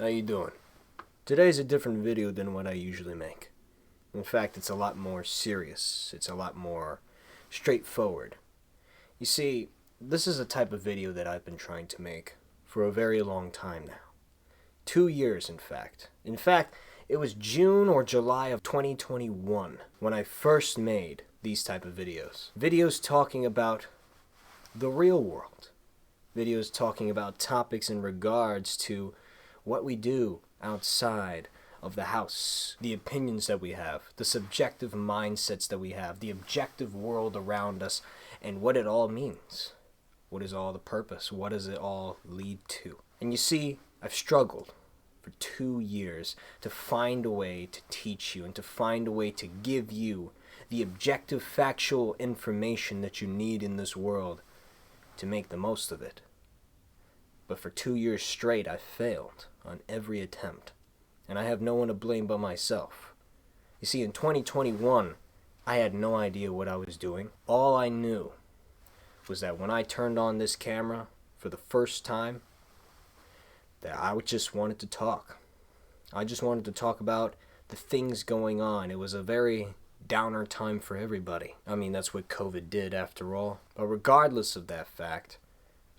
How you doing? Today's a different video than what I usually make. In fact, it's a lot more serious. It's a lot more straightforward. You see, this is a type of video that I've been trying to make for a very long time now. 2 years, in fact. In fact, it was June or July of 2021 when I first made these type of videos. Videos talking about the real world. Videos talking about topics in regards to what we do outside of the house, the opinions that we have, the subjective mindsets that we have, the objective world around us, and what it all means. What is all the purpose? What does it all lead to? And you see, I've struggled for 2 years to find a way to teach you and to find a way to give you the objective, factual information that you need in this world to make the most of it. But for 2 years straight, I failed on every attempt. And I have no one to blame but myself. You see, in 2021, I had no idea what I was doing. All I knew was that when I turned on this camera for the first time, that I just wanted to talk. I just wanted to talk about the things going on. It was a very downer time for everybody. I mean, that's what COVID did after all. But regardless of that fact,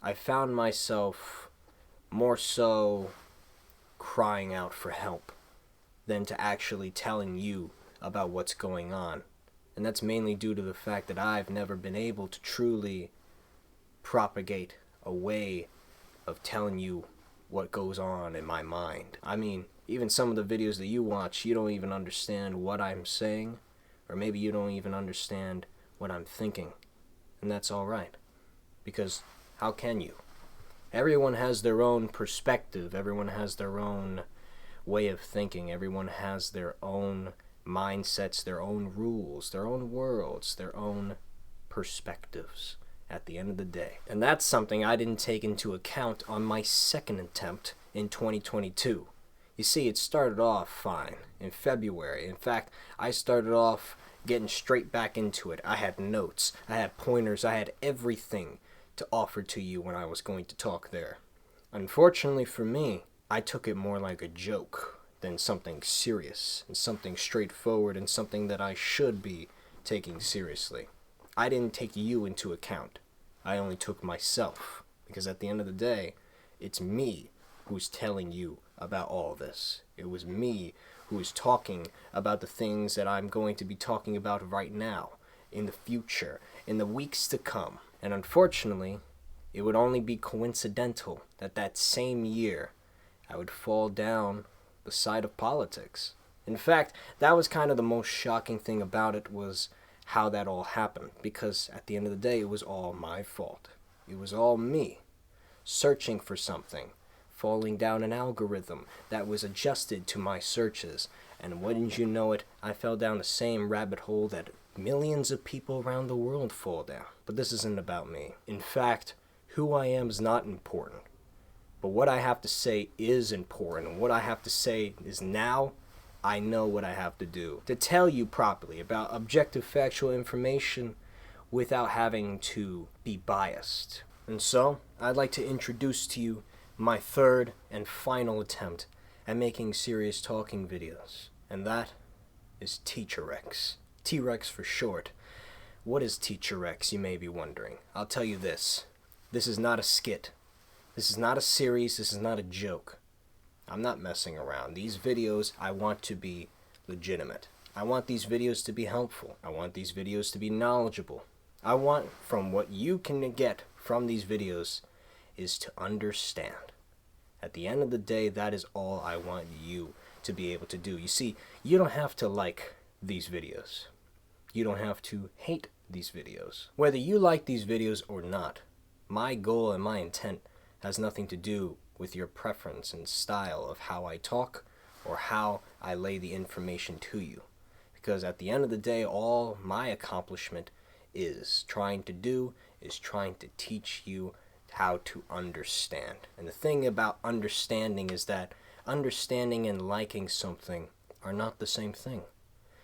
I found myself more so crying out for help than to actually telling you about what's going on. And that's mainly due to the fact that I've never been able to truly propagate a way of telling you what goes on in my mind. I mean, even some of the videos that you watch, you don't even understand what I'm saying, or maybe you don't even understand what I'm thinking. And that's all right, because how can you? Everyone has their own perspective. Everyone has their own way of thinking. Everyone has their own mindsets, their own rules, their own worlds, their own perspectives at the end of the day. And that's something I didn't take into account on my second attempt in 2022. You see, it started off fine in February. In fact, I started off getting straight back into it. I had notes, I had pointers, I had everything to offer to you when I was going to talk there. Unfortunately for me, I took it more like a joke than something serious and something straightforward and something that I should be taking seriously. I didn't take you into account. I only took myself, because at the end of the day, it's me who's telling you about all this. It was me who is talking about the things that I'm going to be talking about right now, in the future, in the weeks to come. And unfortunately, it would only be coincidental that that same year I would fall down the side of politics. In fact, that was kind of the most shocking thing about it, was how that all happened, because at the end of the day, it was all my fault. It was all me, searching for something, falling down an algorithm that was adjusted to my searches, and wouldn't you know it, I fell down the same rabbit hole that millions of people around the world fall down. But this isn't about me. In fact, who I am is not important. But what I have to say is important. And what I have to say is now I know what I have to do to tell you properly about objective factual information without having to be biased. And so, I'd like to introduce to you my third and final attempt at making serious talking videos. And that is Teacher X. T-Rex for short. What is Teacher X, you may be wondering? I'll tell you this. This is not a skit. This is not a series. This is not a joke. I'm not messing around. These videos, I want to be legitimate. I want these videos to be helpful. I want these videos to be knowledgeable. I want, from what you can get from these videos, is to understand. At the end of the day, that is all I want you to be able to do. You see, you don't have to like these videos. You don't have to hate these videos. Whether you like these videos or not, my goal and my intent has nothing to do with your preference and style of how I talk or how I lay the information to you. Because at the end of the day, all my accomplishment is trying to do is trying to teach you how to understand. And the thing about understanding is that understanding and liking something are not the same thing.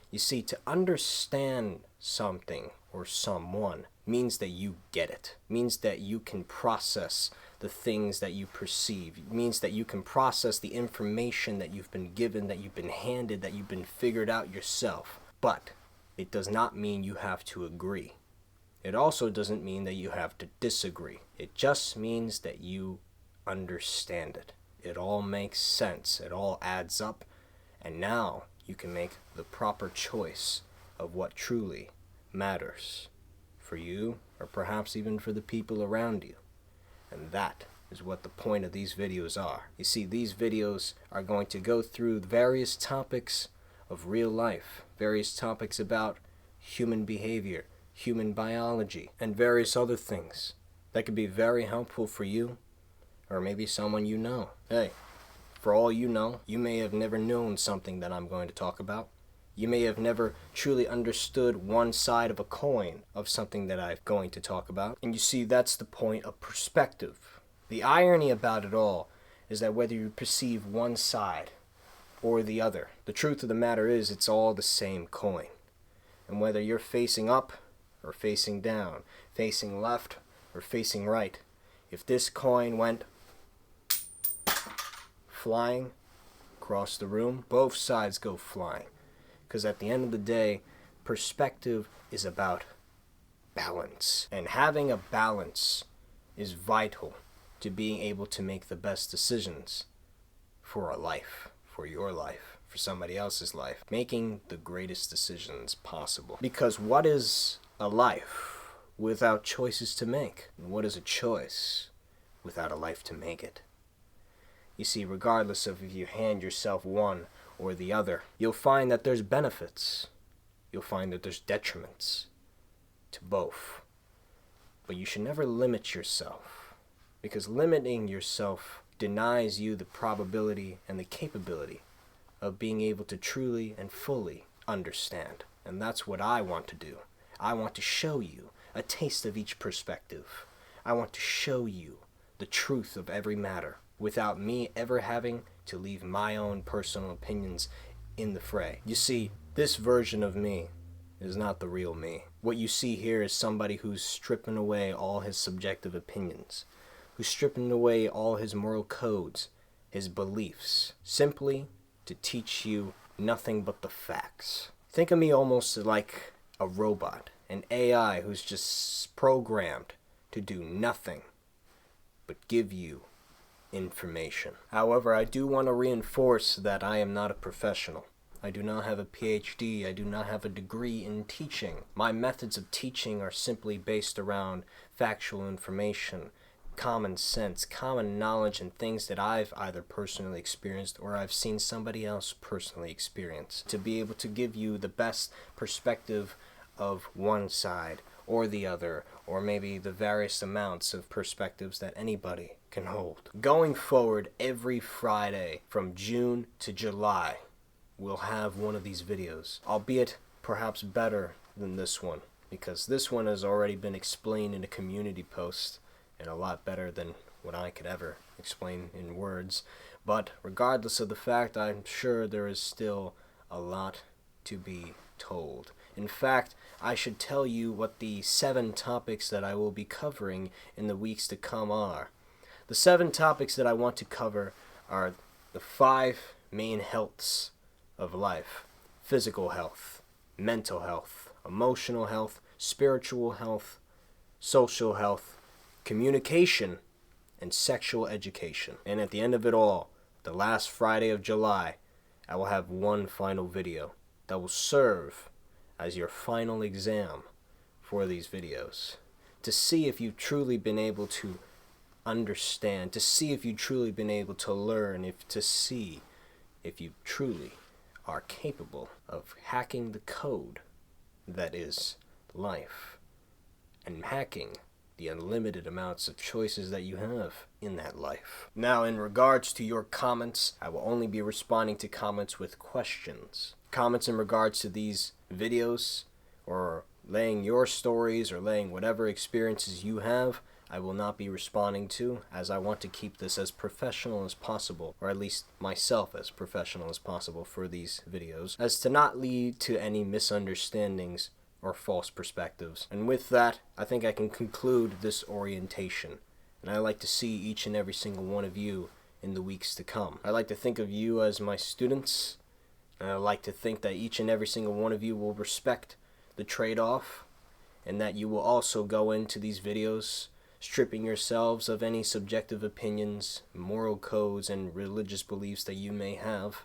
You see, to understand something or someone means that you get it, means that you can process the things that you perceive. It means that you can process the information that you've been given, that you've been handed, that you've been figured out yourself. But it does not mean you have to agree. It also doesn't mean that you have to disagree. It just means that you understand it. It all makes sense. It all adds up. And now you can make the proper choice of what truly matters for you, or perhaps even for the people around you. And that is what the point of these videos are. You see, these videos are going to go through various topics of real life, various topics about human behavior, human biology, and various other things that could be very helpful for you, or maybe someone you know. Hey, for all you know, you may have never known something that I'm going to talk about. You may have never truly understood one side of a coin of something that I'm going to talk about. And you see, that's the point of perspective. The irony about it all is that whether you perceive one side or the other, the truth of the matter is it's all the same coin. And whether you're facing up or facing down, facing left or facing right, if this coin went flying across the room, both sides go flying. Because at the end of the day, perspective is about balance. And having a balance is vital to being able to make the best decisions for a life, for your life, for somebody else's life. Making the greatest decisions possible. Because what is a life without choices to make? And what is a choice without a life to make it? You see, regardless of if you hand yourself one or the other, you'll find that there's benefits. You'll find that there's detriments to both. But you should never limit yourself, because limiting yourself denies you the probability and the capability of being able to truly and fully understand. And that's what I want to do. I want to show you a taste of each perspective. I want to show you the truth of every matter, without me ever having to leave my own personal opinions in the fray. You see, this version of me is not the real me. What you see here is somebody who's stripping away all his subjective opinions, who's stripping away all his moral codes, his beliefs, simply to teach you nothing but the facts. Think of me almost like a robot, an AI who's just programmed to do nothing but give you information. However, I do want to reinforce that I am not a professional. I do not have a PhD. I do not have a degree in teaching. My methods of teaching are simply based around factual information, common sense, common knowledge, and things that I've either personally experienced or I've seen somebody else personally experience, to be able to give you the best perspective of one side or the other, or maybe the various amounts of perspectives that anybody can hold. Going forward, every Friday from June to July, we'll have one of these videos, albeit perhaps better than this one, because this one has already been explained in a community post, and a lot better than what I could ever explain in words. But regardless of the fact, I'm sure there is still a lot to be told. In fact, I should tell you what the 7 topics that I will be covering in the weeks to come are. The 7 topics that I want to cover are the 5 main healths of life: physical health, mental health, emotional health, spiritual health, social health, communication, and sexual education. And at the end of it all, the last Friday of July, I will have one final video that will serve as your final exam for these videos, to see if you've truly been able to understand, to see if you've truly been able to learn, to see if you truly are capable of hacking the code that is life, and hacking the unlimited amounts of choices that you have in that life. Now, in regards to your comments, I will only be responding to comments with questions. Comments in regards to these videos, or laying your stories, or laying whatever experiences you have, I will not be responding to, as I want to keep this as professional as possible, or at least myself as professional as possible for these videos, as to not lead to any misunderstandings or false perspectives. And with that, I think I can conclude this orientation And I like to see each and every single one of you in the weeks to come. I like to think of you as my students, and I like to think that each and every single one of you will respect the trade-off, and that you will also go into these videos stripping yourselves of any subjective opinions, moral codes, and religious beliefs that you may have,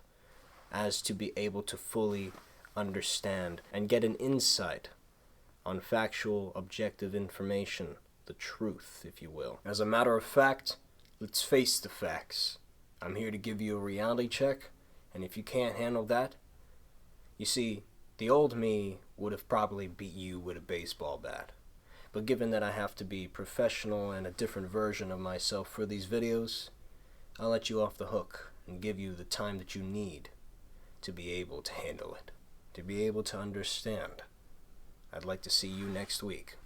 as to be able to fully understand and get an insight on factual, objective information, the truth, if you will. As a matter of fact, let's face the facts. I'm here to give you a reality check, and if you can't handle that, you see, the old me would have probably beat you with a baseball bat. But given that I have to be professional and a different version of myself for these videos, I'll let you off the hook and give you the time that you need to be able to handle it, to be able to understand. I'd like to see you next week.